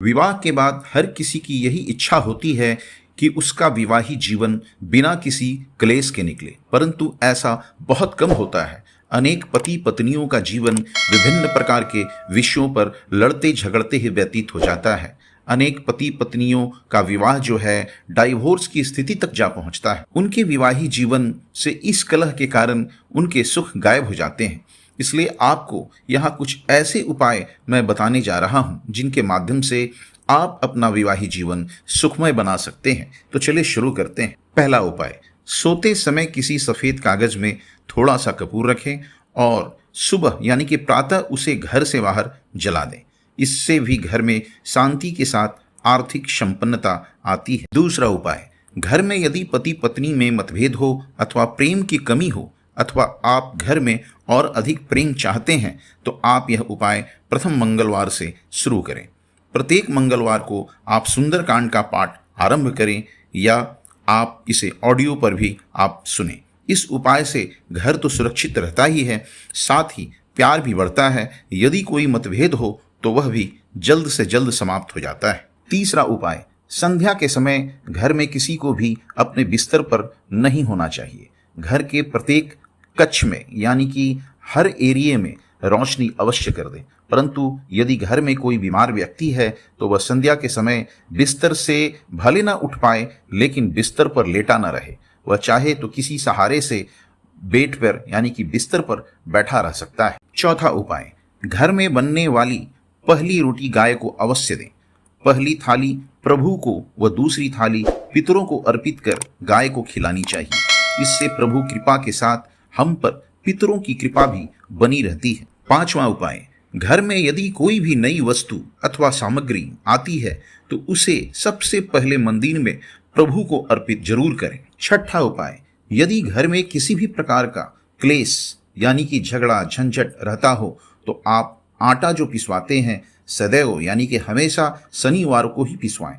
विवाह के बाद हर किसी की यही इच्छा होती है कि उसका विवाही जीवन बिना किसी क्लेश के निकले, परंतु ऐसा बहुत कम होता है। अनेक पति पत्नियों का जीवन विभिन्न प्रकार के विषयों पर लड़ते झगड़ते ही व्यतीत हो जाता है। अनेक पति पत्नियों का विवाह जो है डाइवोर्स की स्थिति तक जा पहुंचता है। उनके विवाही जीवन से इस कलह के कारण उनके सुख गायब हो जाते हैं। इसलिए आपको यहाँ कुछ ऐसे उपाय मैं बताने जा रहा हूँ जिनके माध्यम से आप अपना विवाही जीवन सुखमय बना सकते हैं। तो चलिए शुरू करते हैं। पहला उपाय, सोते समय किसी सफ़ेद कागज में थोड़ा सा कपूर रखें और सुबह यानी कि प्रातः उसे घर से बाहर जला दें। इससे भी घर में शांति के साथ आर्थिक संपन्नता आती है। दूसरा उपाय, घर में यदि पति पत्नी में मतभेद हो अथवा प्रेम की कमी हो अथवा आप घर में और अधिक प्रेम चाहते हैं तो आप यह उपाय प्रथम मंगलवार से शुरू करें। प्रत्येक मंगलवार को आप सुंदरकांड का पाठ आरंभ करें या आप इसे ऑडियो पर भी आप सुनें। इस उपाय से घर तो सुरक्षित रहता ही है, साथ ही प्यार भी बढ़ता है। यदि कोई मतभेद हो तो वह भी जल्द से जल्द समाप्त हो जाता है। तीसरा उपाय, संध्या के समय घर में किसी को भी अपने बिस्तर पर नहीं होना चाहिए। घर के प्रत्येक कक्ष में यानी कि हर एरिया में रोशनी अवश्य कर दें, परंतु यदि घर में कोई बीमार व्यक्ति है तो वह संध्या के समय बिस्तर से भले ना उठ पाए, लेकिन बिस्तर पर लेटा ना रहे। वह चाहे तो किसी सहारे से बेड पर यानी कि बिस्तर पर बैठा रह सकता है। चौथा उपाय, घर में बनने वाली पहली रोटी गाय को अवश्य दें। पहली थाली प्रभु को व दूसरी थाली पितरों को अर्पित कर गाय को खिलानी चाहिए। इससे प्रभु कृपा के साथ हम पर पितरों की कृपा भी बनी रहती है। पांचवा उपाय, घर में यदि कोई भी नई वस्तु अथवा सामग्री आती है तो उसे सबसे पहले मंदिर में प्रभु को अर्पित जरूर करें। छठा उपाय, यदि घर में किसी भी प्रकार का क्लेश यानी कि झगड़ा झंझट रहता हो तो आप आटा जो पिसवाते हैं सदैव यानी कि हमेशा शनिवार को ही पिसवाएं।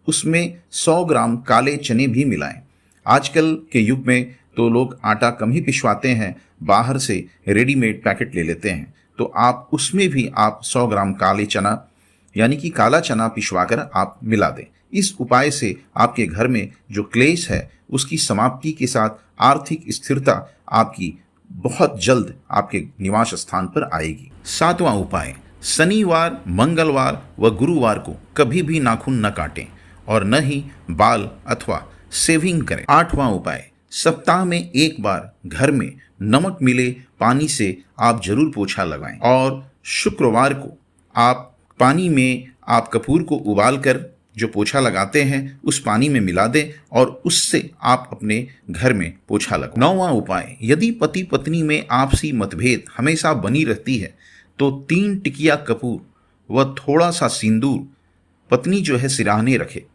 उसमें 100 ग्राम काले चने भी मिलाएं। आजकल के युग में तो लोग आटा कम ही पिसवाते हैं, बाहर से रेडीमेड पैकेट ले लेते हैं, तो आप उसमें भी आप 100 ग्राम काले चना यानी कि काला चना पिसवाकर आप मिला दें। इस उपाय से आपके घर में जो क्लेश है उसकी समाप्ति के साथ आर्थिक स्थिरता आपकी बहुत जल्द आपके निवास स्थान पर आएगी। सातवां उपाय, शनिवार मंगलवार व गुरुवार को कभी भी नाखून न काटें और न ही बाल अथवा शेविंग करें। आठवां उपाय, सप्ताह में एक बार घर में नमक मिले पानी से आप जरूर पोछा लगाएं और शुक्रवार को आप पानी में आप कपूर को उबाल कर जो पोछा लगाते हैं उस पानी में मिला दें और उससे आप अपने घर में पोछा लगाएं। नौवां उपाय, यदि पति पत्नी में आपसी मतभेद हमेशा बनी रहती है तो 3 टिकिया कपूर व थोड़ा सा सिंदूर पत्नी जो है सिराहने रखे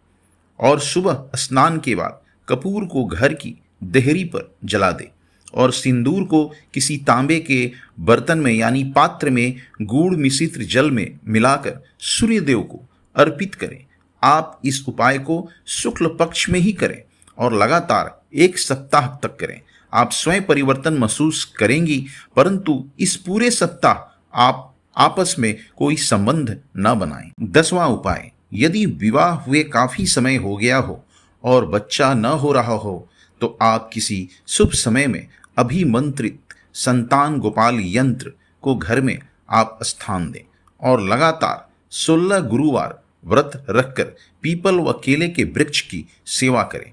और सुबह स्नान के बाद कपूर को घर की देहरी पर जला दे और सिंदूर को किसी तांबे के बर्तन में यानी पात्र में गुड़ मिश्रित जल में मिलाकर सूर्यदेव को अर्पित करें। आप इस उपाय को शुक्ल पक्ष में ही करें और लगातार 1 सप्ताह तक करें। आप स्वयं परिवर्तन महसूस करेंगी, परंतु इस पूरे सप्ताह आप आपस में कोई संबंध न बनाएं। 10वां उपाय, यदि विवाह हुए काफी समय हो गया हो और बच्चा न हो रहा हो तो आप किसी शुभ समय में अभिमंत्रित संतान गोपाल यंत्र को घर में आप स्थान दें और लगातार 16 गुरुवार व्रत रखकर पीपल व केले के वृक्ष की सेवा करें।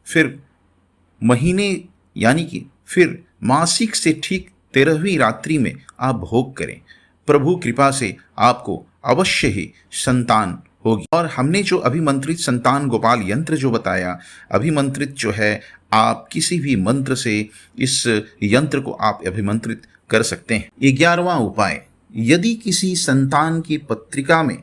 फिर महीने यानी कि फिर मासिक से ठीक 13वीं रात्रि में आप भोग करें। प्रभु कृपा से आपको अवश्य ही संतान होगी। और हमने जो अभिमंत्रित संतान गोपाल यंत्र जो बताया, अभिमंत्रित जो है आप किसी भी मंत्र से इस यंत्र को आप अभिमंत्रित कर सकते हैं। 11वां उपाय, यदि किसी संतान की पत्रिका में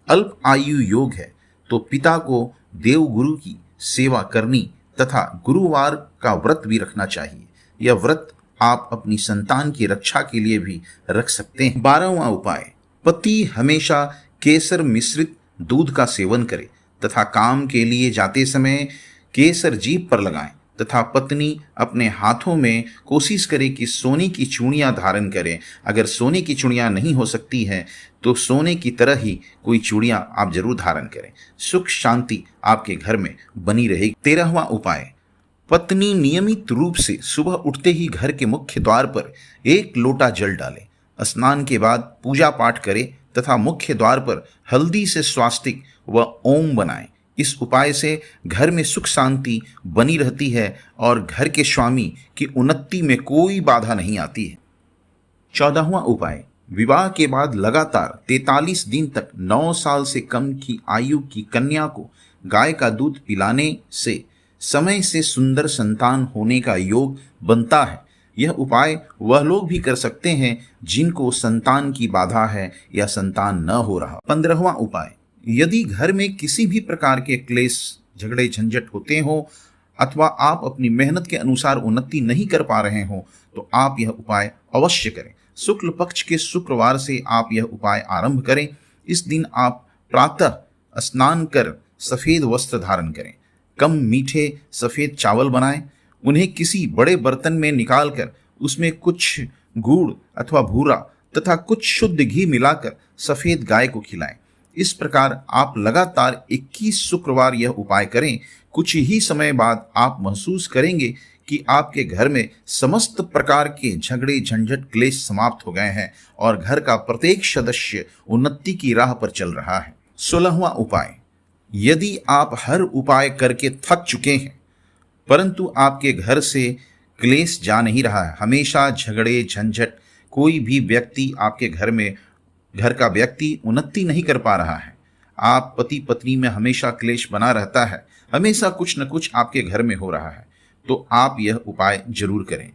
अल्प आयु योग है तो पिता को देव गुरु की सेवा करनी तथा गुरुवार का व्रत भी रखना चाहिए। यह व्रत आप अपनी संतान की रक्षा के लिए भी रख सकते हैं। 12वां उपाय, पति हमेशा केसर मिश्रित दूध का सेवन करे तथा काम के लिए जाते समय केसर जीभ पर लगाएं तथा पत्नी अपने हाथों में कोशिश करे कि सोने की चूड़ियां धारण करें। अगर सोने की चूड़ियां नहीं हो सकती हैं तो सोने की तरह ही कोई चूड़ियां आप जरूर धारण करें। सुख शांति आपके घर में बनी रहेगी। 13वां उपाय, पत्नी नियमित रूप से सुबह उठते ही घर के मुख्य द्वार पर 1 लोटा जल डाले, स्नान के बाद पूजा पाठ करे तथा मुख्य द्वार पर हल्दी से स्वास्तिक व ओम बनाएं। इस उपाय से घर में सुख शांति बनी रहती है और घर के स्वामी की उन्नति में कोई बाधा नहीं आती है। 14वां उपाय, विवाह के बाद लगातार 43 दिन तक 9 साल से कम की आयु की कन्या को गाय का दूध पिलाने से समय से सुंदर संतान होने का योग बनता है। यह उपाय वह लोग भी कर सकते हैं जिनको संतान की बाधा है या संतान न हो रहा। 15वां उपाय, यदि घर में किसी भी प्रकार के क्लेश झगड़े झंझट होते हो अथवा आप अपनी मेहनत के अनुसार उन्नति नहीं कर पा रहे हो तो आप यह उपाय अवश्य करें। शुक्ल पक्ष के शुक्रवार से आप यह उपाय आरंभ करें। इस दिन आप प्रातः स्नान कर सफेद वस्त्र धारण करें, कम मीठे सफेद चावल बनाएं, उन्हें किसी बड़े बर्तन में निकालकर उसमें कुछ गुड़ अथवा भूरा तथा कुछ शुद्ध घी मिलाकर सफेद गाय को खिलाएं। इस प्रकार आप लगातार 21 शुक्रवार यह उपाय करें। कुछ ही समय बाद आप महसूस करेंगे कि आपके घर में समस्त प्रकार के झगड़े झंझट क्लेश समाप्त हो गए हैं और घर का प्रत्येक सदस्य उन्नति की राह पर चल रहा है। 16वां उपाय, यदि आप हर उपाय करके थक चुके हैं परंतु आपके घर से क्लेश जा नहीं रहा है, हमेशा झगड़े झंझट, कोई भी व्यक्ति आपके घर का व्यक्ति उन्नति नहीं कर पा रहा है, आप पति पत्नी में हमेशा क्लेश बना रहता है, हमेशा कुछ न कुछ आपके घर में हो रहा है, तो आप यह उपाय जरूर करें।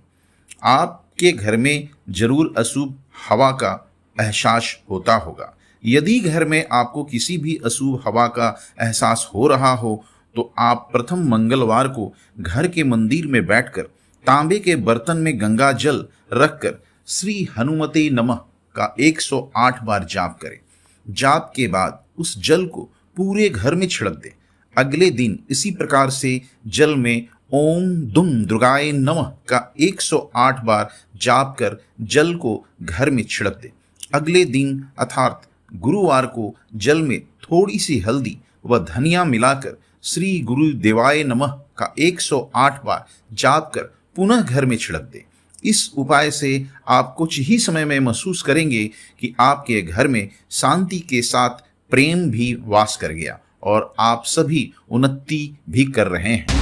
आपके घर में जरूर अशुभ हवा का एहसास होता होगा। यदि घर में आपको किसी भी अशुभ हवा का एहसास हो रहा हो तो आप प्रथम मंगलवार को घर के मंदिर में बैठकर तांबे के बर्तन में गंगा जल रखकर श्री हनुमते नमः का 108 बार जाप करें। जाप के बाद उस जल को पूरे घर में छिड़क दें। अगले दिन इसी प्रकार से जल में ओम दुम दुर्गाय नमः का 108 बार जाप कर जल को घर में छिड़क दें। अगले दिन अर्थात गुरुवार को जल में थोड़ी सी हल्दी व धनिया मिलाकर श्री गुरुदेवाय नमः का 108 बार जाप कर पुनः घर में छिड़क दें। इस उपाय से आप कुछ ही समय में महसूस करेंगे कि आपके घर में शांति के साथ प्रेम भी वास कर गया और आप सभी उन्नति भी कर रहे हैं।